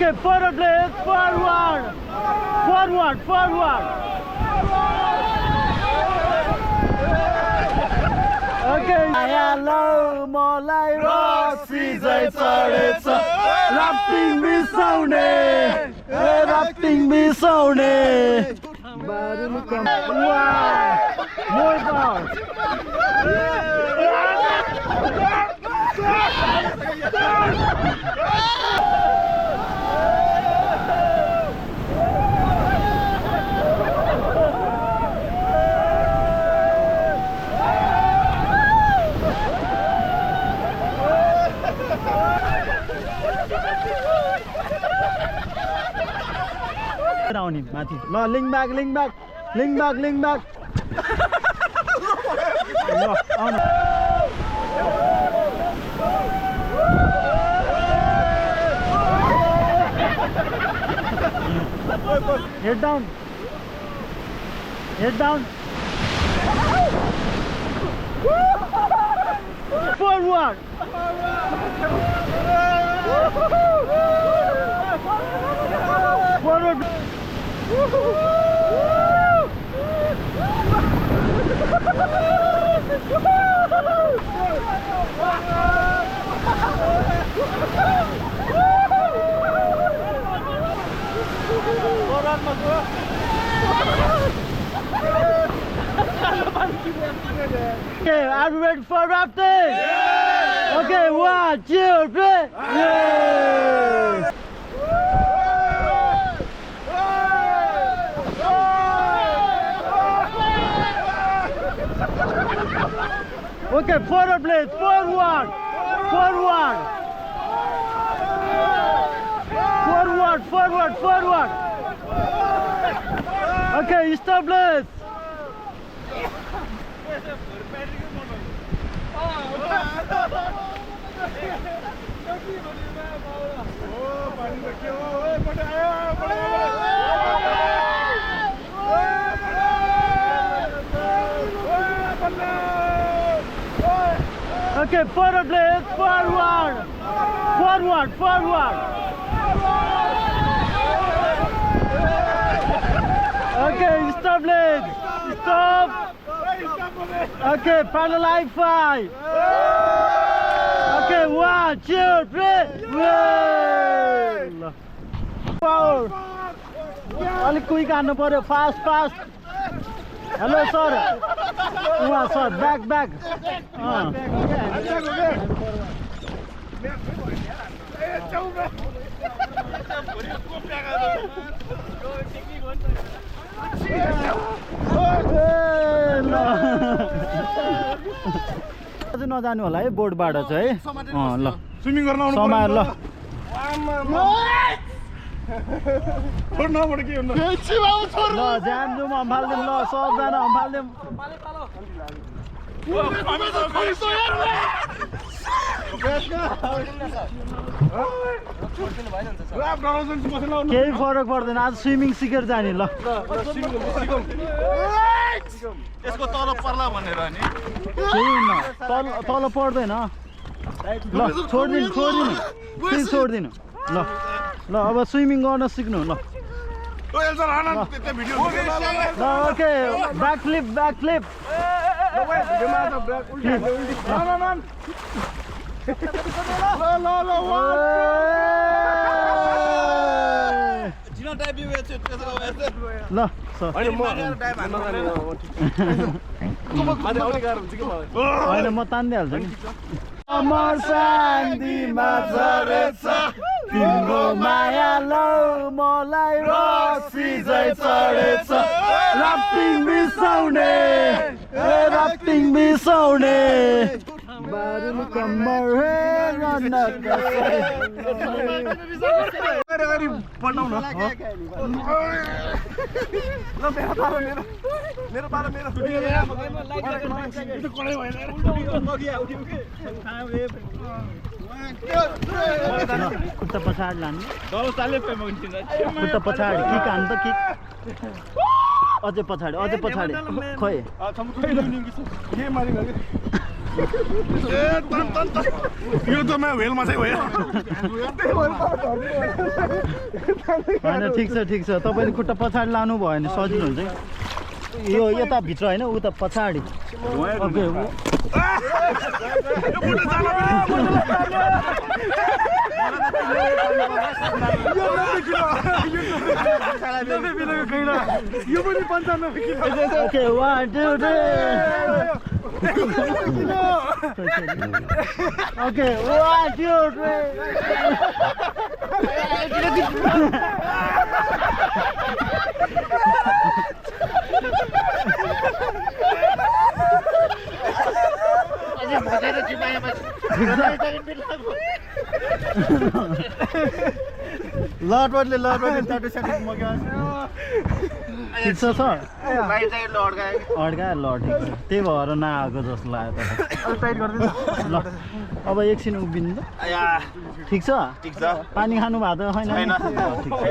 Okay, forward please, forward. Forward, forward. Okay. Hello, मलाई रक्सी जै चढेछ राफ्टिङ बिसाउने राफ्टिङ बिसाउने More power. Down Matthew. No, link back. No, oh no. Head down. Forward. Forward. Okay, are you ready for rafting? Yeah! Okay, 1, 2, 3. Yeah! Okay, forward please, forward. Okay, stop please. Okay, forward please, forward. Okay, stop please, stop. Okay, paddle high five. Okay, 1, 2, 3. Power. अलिक quick हान्नु पर्यो, fast. Hello sir. Sir, back. अझै नजानु होला है बोर्डबाट चाहिँ है ल स्विमिङ गर्न आउनु समाएर ल छोड्नबाट के हुन्छ ल जाम जुम अम्फाल्दिम ल सबजना अम्फाल्दिम केही फरक पर्दैन आज स्विमिङ सिकेर जाने ल यसको तल पर्ला भनेर नि केही हुन्न तल पर्दैन ल छोड्दिनु ल अब स्विमिङ गर्न सिक्नु ल ओके ब्याक फ्लिप ल होइन म तान्दिहाल्छु नि अमर शान्तिमा झरेछ तिम्रो माया लौ मलाई रक्सी जै चढेछ राफ्टिङ बिसाउने बारुन कम्मर हेर्न गरी पढ्नौ न ल मेरो पालो खुट्टा पछाडि लानु खुट्टा पछाडि किक हान्नु त किक अझै पछाडि खोइ यो त म भेलमा चाहिँ भयो होइन ठिक छ तपाईँले खुट्टा पछाडि लानु भयो भने सजिलो हुन्छ कि यो यता भित्र होइन उता पछाडि ओके यो पनि 95 किलो ओके 1 2 3 ओके 1 2 लटले टाटो साटो मग्यो ठिक छ सर अड्कायो ल ठिक छ त्यही भएर नआएको जस्तो लाग्यो तपाईँ ल अब एकछिन उभिनु त ठिक छ पानी खानु भएको त छैन ठिक छ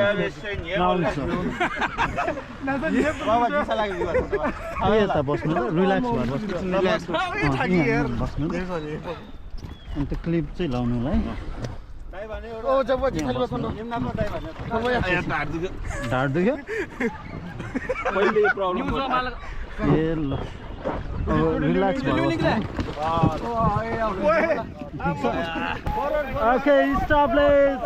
यता बस्नु त रिल्याक्स भएर बस्नु अन्त क्लिप चाहिँ लाउनुलाई ढाड दुख्यो ए ल रिल्याक्स भयो okay stop please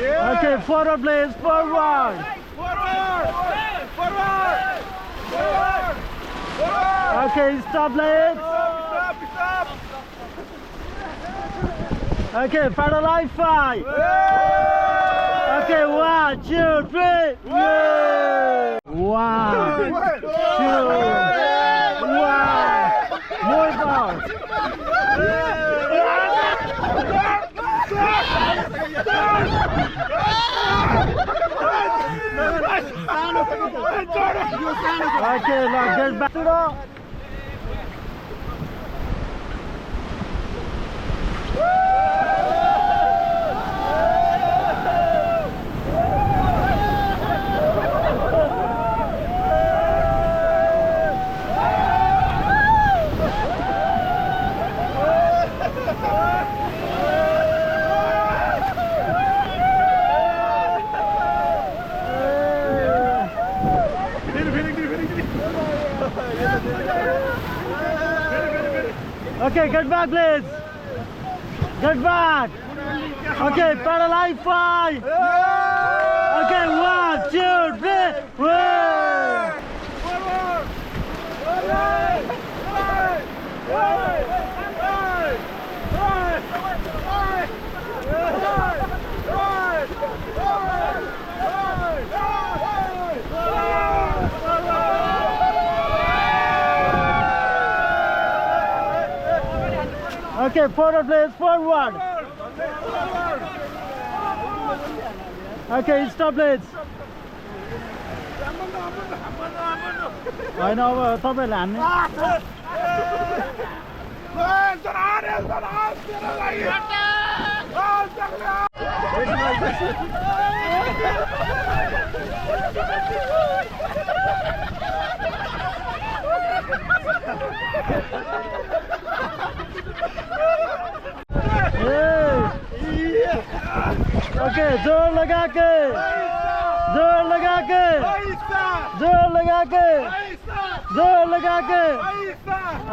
Okay, forward please, forward. Okay, stop please. Okay, paddle high five. Okay, 1 2 3. 1 2 1 more power. Okay, now get back to the. Okay, get back please. Get back. Okay, paddle high five. Okay, 1 2 3. Okay, forward please, forward. Okay, stop please. होइन अब तपाईँहरूले हान्ने okay जोर लगा के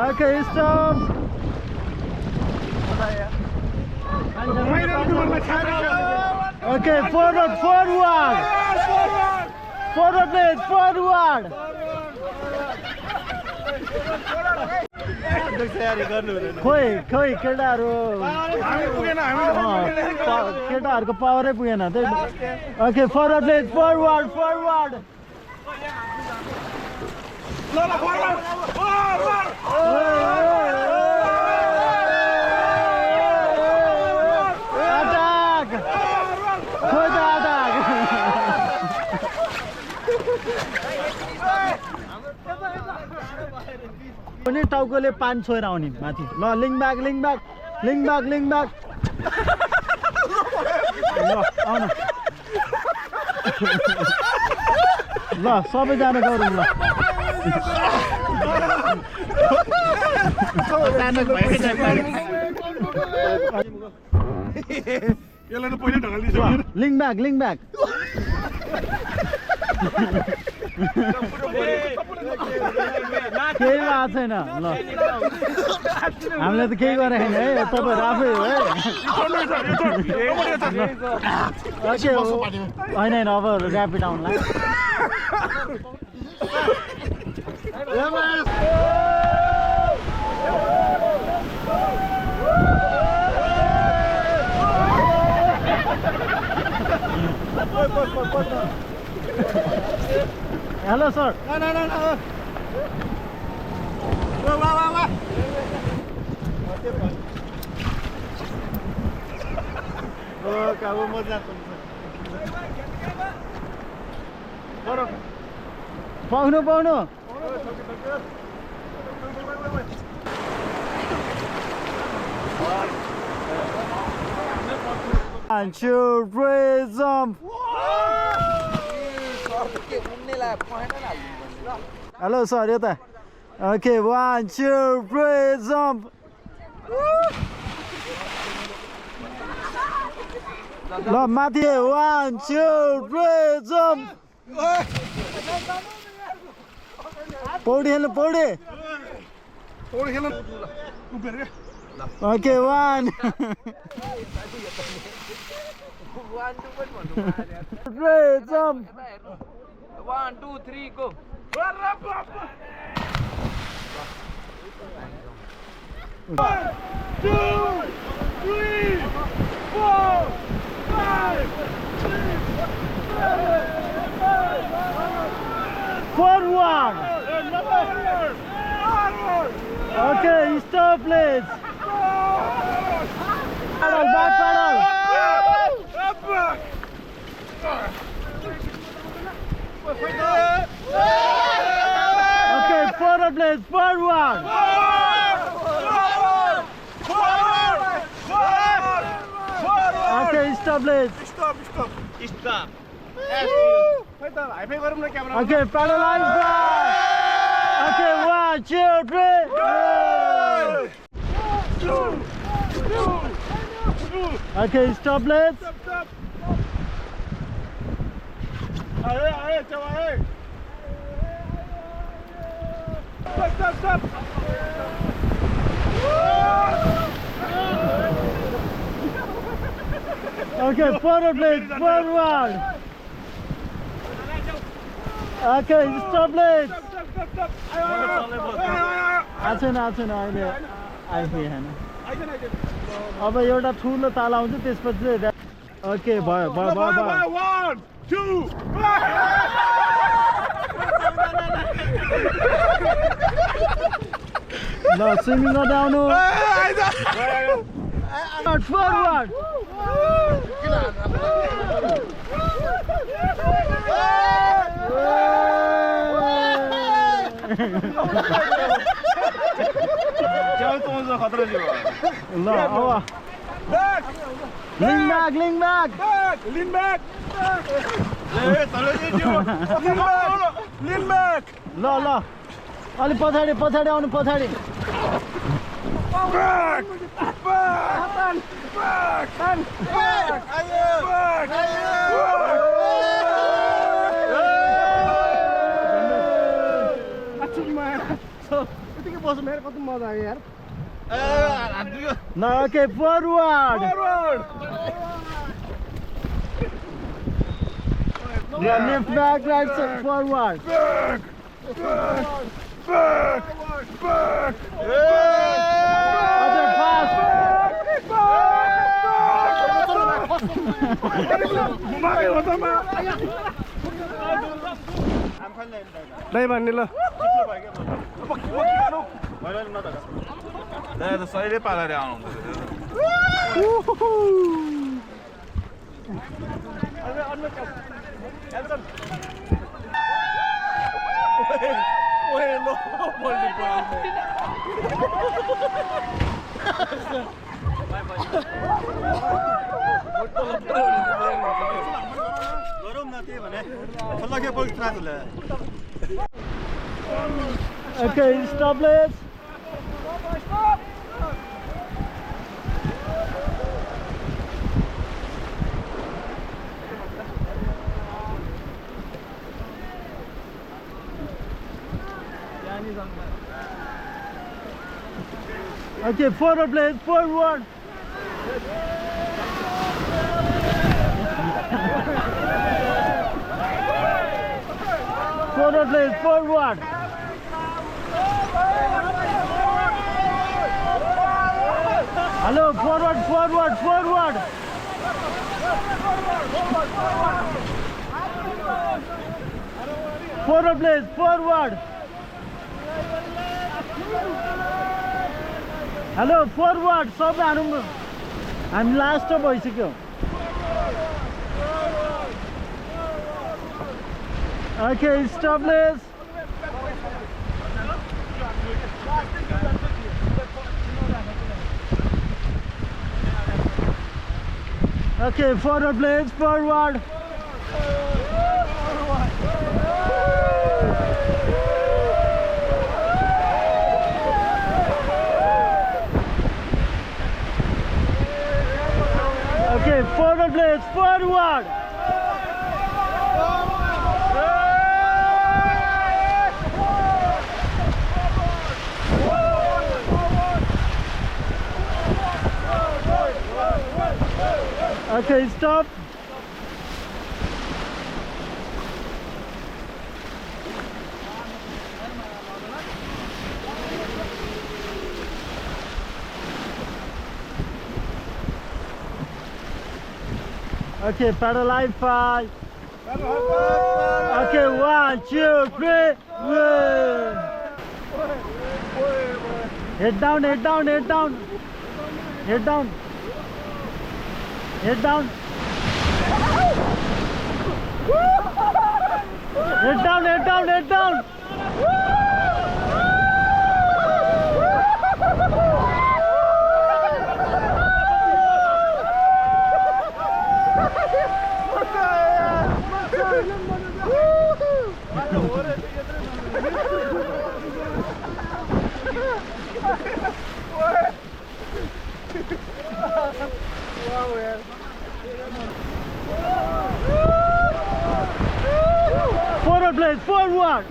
okay stop okay forward please forward खोइ केटाहरूको पावरै पुगेन okay forward please forward attack खोइ त attack पनि टाउकोले 5 छोएर आउने माथि ल लिङ ब्याक आउन ल सबैजना गरौँ ल यसलाई त पहिल्यै ढकालिदिन्छ लिङ ब्याक केही भएको छैन ल हामीले त केही गरेको छैन है तपाईँहरू आफै हो है होइन अब ऱ्यापिड आउनुलाई हेलो सर पाउनु 1, 2, 3, jump! Hello, sir. Okay, 1, 2, 3, jump! No, Matthew, 1, 2, 3, jump! Podi. Okay, 1. 3, jump. 1, 2, 3, go. 1, 2, 3, 4, 5, 6, 4-1. Okay, stop, please. Back pedal. Okay, forward, please. Forward. Okay, stop, please. Stop. Okay, pedalize back. Okay, 1, 2, 3. Okay, stop, please. Stop. Stop. Okay, forward, please. Forward. Okay, stop, please. Stop. आछेन अहिले आइपुगेन अब एउटा ठुलो ताला आउँछ त्यसपछि okay भयो 1, 2. ल स्विमिङ गर्दै आउनु फरवर्ड ल अब Lean back. Lean back. ल अलि पछाडि आउनु पछाडि Back. यतिकै बस्नु यार कति मजा आयो यार ल okay forward left back right forward back. अझै फास्ट नहीं भन्ने ल सहिले पालेर आउनु Okay, stop please. Okay, forward please, forward. Forward please, forward. Hello, forward, forward, forward. Forward please, forward. Hello, forward. Stop I'm last of bicycle. Okay, stop please. Okay, forward please, forward. Okay, forward please, forward. Okay, stop. Okay, pedal high five. Okay, 1, 2, 3. Head down, head down, head down. Head down. Head down. Head down, head down, head down. Forward please, forward.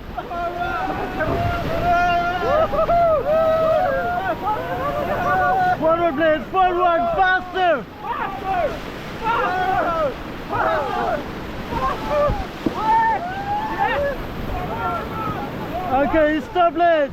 Forward please, forward, faster. Okay, stop please.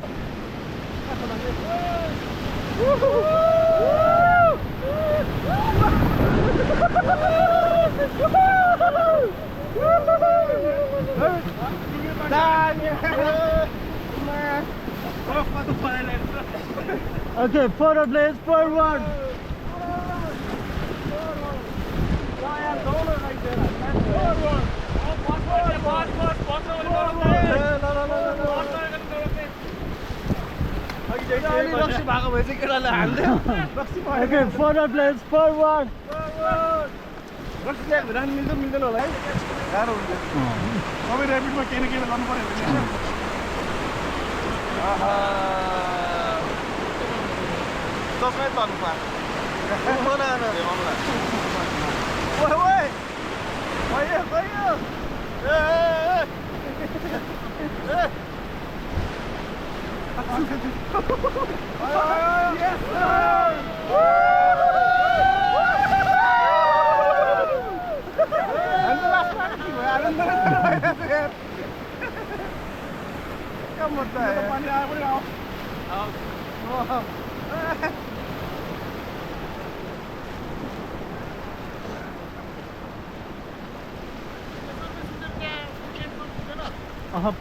Okay, forward please, forward. Okay, forward please, forward.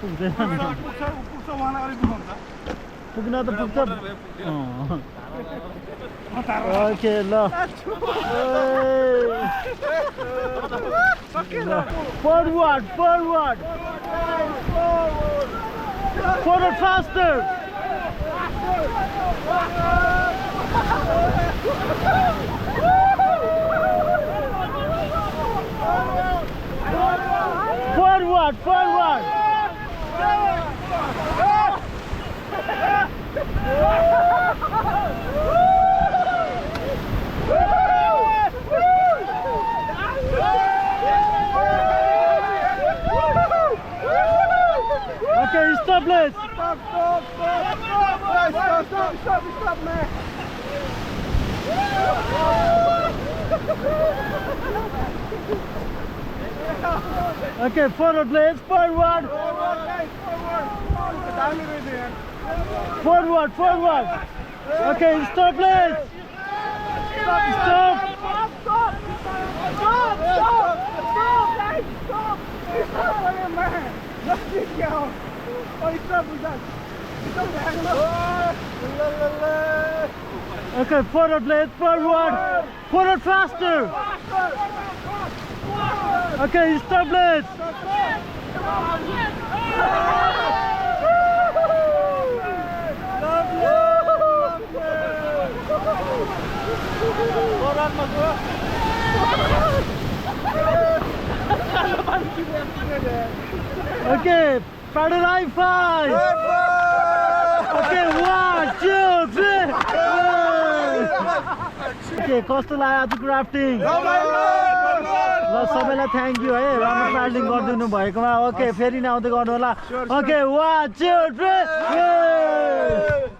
पुग्दैन पुग्न त पुग्छ okay ल forward forward forward faster Forward, forward. Okay, stop, please. Stop, man. Okay, forward, please. Forward. Forward, forward. Okay, stop, please. Stop. Okay, forward, please. Forward. Forward faster. Okay, stop, please. Okay, paddle high five. Okay, 1, 2, 3. Okay, कस्तो लाग्यो आजको rafting? ल सबैलाई thank you है राम्रो प्याडलिङ गरिदिनु भएकोमा। Okay फेरि नै आउँदै गर्नु होला। ओके 1, 2, 3